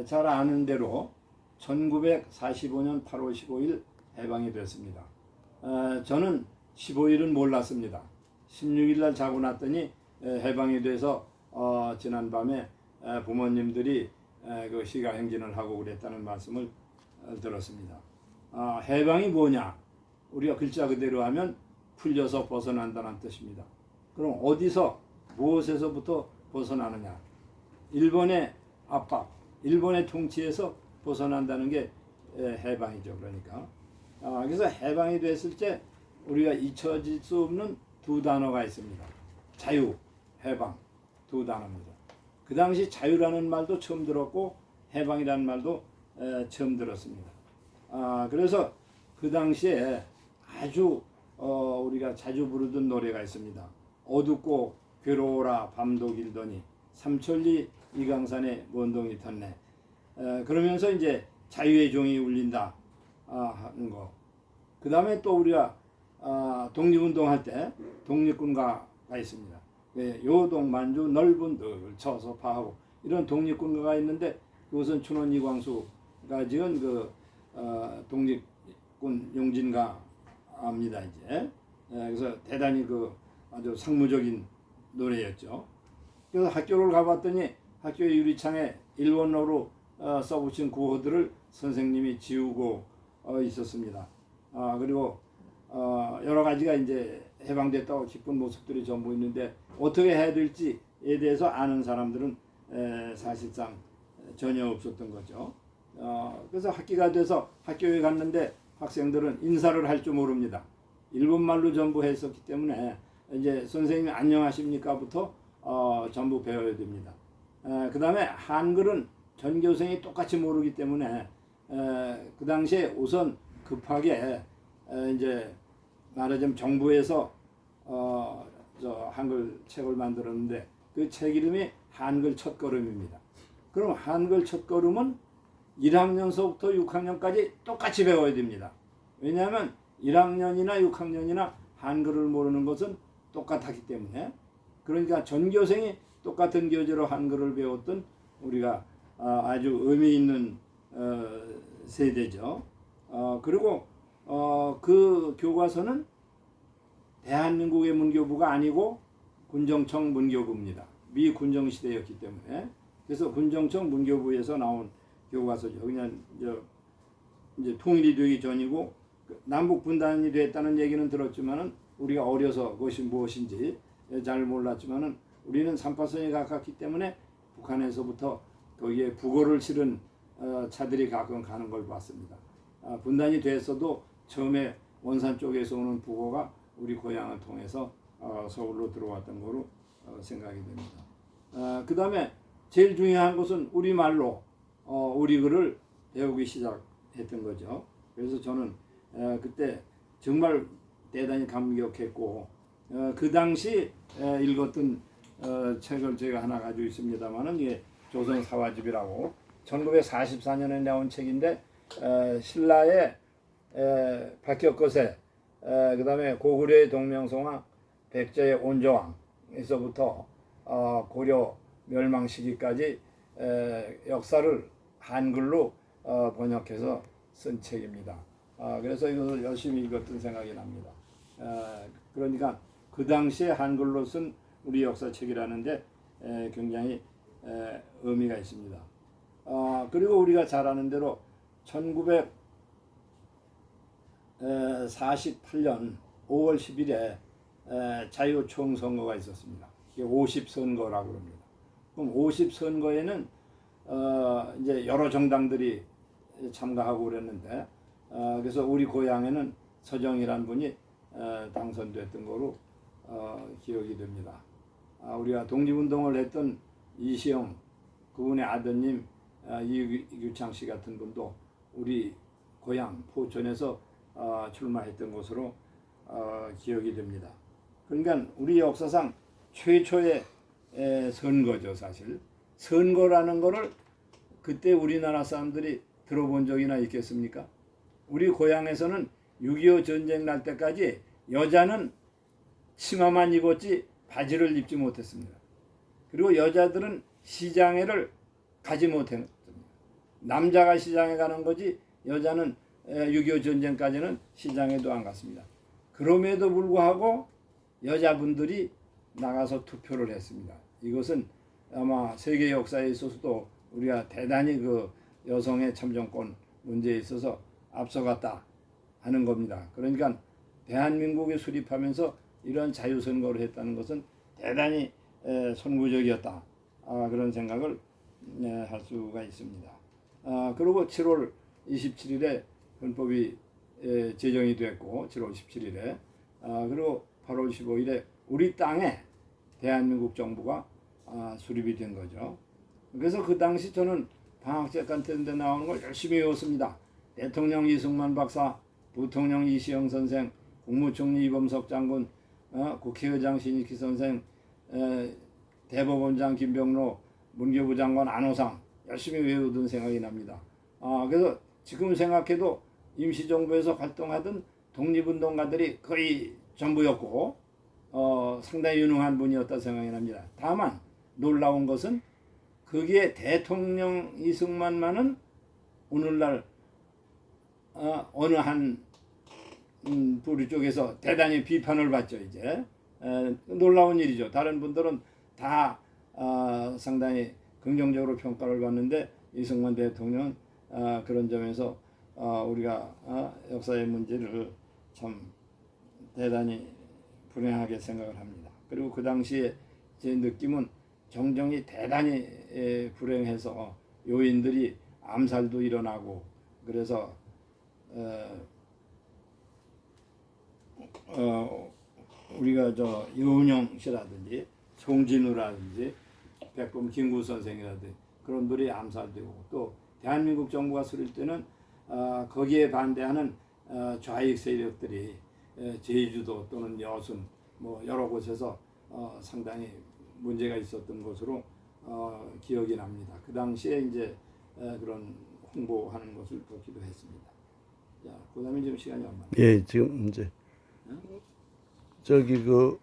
잘 아는 대로 1945년 8월 15일 해방이 됐습니다. 저는 15일은 몰랐습니다. 16일 날 자고 났더니 해방이 돼서 지난밤에 부모님들이 그 시가 행진을 하고 그랬다는 말씀을 들었습니다. 해방이 뭐냐? 우리가 글자 그대로 하면 풀려서 벗어난다는 뜻입니다. 그럼 어디서 무엇에서부터 벗어나느냐? 일본의 압박, 일본의 통치에서 벗어난다는 게 해방이죠. 그러니까 그래서 해방이 됐을 때 우리가 잊혀질 수 없는 두 단어가 있습니다. 자유, 해방 두 단어입니다. 그 당시 자유라는 말도 처음 들었고 해방이라는 말도 처음 들었습니다. 그래서 그 당시에 아주 우리가 자주 부르던 노래가 있습니다. 어둡고 괴로워라 밤도 길더니 삼천리 이강산에 먼동이 텄네. 그러면서 이제 자유의 종이 울린다 하는 거. 그 다음에 또 우리가 독립운동할 때 독립군가가 있습니다. 요동 만주 넓은 들 쳐서 파하고 이런 독립군가가 있는데 그것은 춘원 이광수가 지은 그 독립군 용진가입니다. 이제 그래서 대단히 그 아주 상무적인 노래였죠. 그래서 학교를 가봤더니 학교의 유리창에 일본어로 써붙인 구호들을 선생님이 지우고 있었습니다. 그리고 여러 가지가 이제 해방됐다고 기쁜 모습들이 전부 있는데 어떻게 해야 될지에 대해서 아는 사람들은 사실상 전혀 없었던 거죠. 그래서 학기가 돼서 학교에 갔는데 학생들은 인사를 할 줄 모릅니다. 일본말로 전부 했었기 때문에 이제 선생님이 안녕하십니까부터 전부 배워야 됩니다. 그 다음에 한글은 전교생이 똑같이 모르기 때문에 그 당시에 우선 급하게 이제 말하자면 정부에서 한글 책을 만들었는데 그 책 이름이 한글 첫걸음입니다. 그럼 한글 첫걸음은 1학년서부터 6학년까지 똑같이 배워야 됩니다. 왜냐하면 1학년이나 6학년이나 한글을 모르는 것은 똑같았기 때문에 그러니까 전교생이 똑같은 교재로 한글을 배웠던 우리가 아주 의미 있는 세대죠. 그리고 그 교과서는 대한민국의 문교부가 아니고 군정청 문교부입니다. 미 군정시대였기 때문에 그래서 군정청 문교부에서 나온 교과서죠. 그냥 이제 통일이 되기 전이고 남북 분단이 됐다는 얘기는 들었지만은 우리가 어려서 그것이 무엇인지 잘 몰랐지만은 우리는 3파선에 가깝기 때문에 북한에서부터 거기에 북어를 실은 차들이 가끔 가는 걸 봤습니다. 분단이 됐어도 처음에 원산 쪽에서 오는 북어가 우리 고향을 통해서 서울로 들어왔던 거로 생각이 됩니다. 그 다음에 제일 중요한 것은 우리말로 우리 글을 배우기 시작했던 거죠. 그래서 저는 그때 정말 대단히 감격했고 그 당시 읽었던 책을 제가 하나 가지고 있습니다만은 이게 조선사화집이라고 1944년에 나온 책인데 신라의 박격거세 그 다음에 고구려의 동명성왕 백제의 온조왕에서부터 고려 멸망 시기까지 역사를 한글로 번역해서 쓴 책입니다. 그래서 이것을 열심히 읽었던 생각이 납니다. 그러니까 그 당시에 한글로 쓴 우리 역사책이라는데 굉장히 의미가 있습니다. 그리고 우리가 잘 아는 대로 1948년 5월 10일에 자유총선거가 있었습니다. 이게 50선거라고 합니다. 그럼 50선거에는 이제 여러 정당들이 참가하고 그랬는데 그래서 우리 고향에는 서정이라는 분이 당선됐던 거로 기억이 됩니다. 우리가 독립운동을 했던 이시영 그분의 아드님 이규창 씨 같은 분도 우리 고향 포천에서 출마했던 것으로 기억이 됩니다. 그러니까 우리 역사상 최초의 선거죠. 사실 선거라는 거를 그때 우리나라 사람들이 들어본 적이나 있겠습니까? 우리 고향에서는 6.25 전쟁 날 때까지 여자는 치마만 입었지 바지를 입지 못했습니다. 그리고 여자들은 시장에를 가지 못했습니다. 남자가 시장에 가는 거지 여자는 6.25 전쟁까지는 시장에도 안 갔습니다. 그럼에도 불구하고 여자분들이 나가서 투표를 했습니다. 이것은 아마 세계 역사에 있어서도 우리가 대단히 그 여성의 참정권 문제에 있어서 앞서갔다 하는 겁니다. 그러니까 대한민국에 수립하면서 이런 자유선거를 했다는 것은 대단히 선구적이었다. 그런 생각을 할 수가 있습니다. 그리고 7월 27일에 헌법이 제정이 됐고 7월 17일에 그리고 8월 15일에 우리 땅에 대한민국 정부가 수립이 된 거죠. 그래서 그 당시 저는 방학제 같은 데 나오는 걸 열심히 외웠습니다. 대통령 이승만 박사, 부통령 이시영 선생, 국무총리 이범석 장군, 국회의장 신익희 선생, 대법원장 김병로, 문교부 장관 안호상 열심히 외우던 생각이 납니다. 그래서 지금 생각해도 임시정부에서 활동하던 독립운동가들이 거의 전부였고 상당히 유능한 분이었다 생각이 납니다. 다만 놀라운 것은 거기에 대통령 이승만만은 오늘날 어느 한 부류 쪽에서 대단히 비판을 받죠. 이제 놀라운 일이죠. 다른 분들은 다 상당히 긍정적으로 평가를 받는데 이승만 대통령은 그런 점에서 우리가 역사의 문제를 참 대단히 불행하게 생각을 합니다. 그리고 그 당시에 제 느낌은 정정이 대단히 불행해서 요인들이 암살도 일어나고 그래서 우리가 저 이은영 씨라든지 송진우라든지 백범 김구 선생이라든지 그런 분들이 암살되고 또 대한민국 정부가 수립 때는 거기에 반대하는 좌익 세력들이 제주도 또는 여순 뭐 여러 곳에서 상당히 문제가 있었던 것으로 기억이 납니다. 그 당시에 이제 그런 홍보하는 것을 보기도 했습니다. 자, 그다음에 지금 시간이 얼마? 예, 지금 이제 저기 그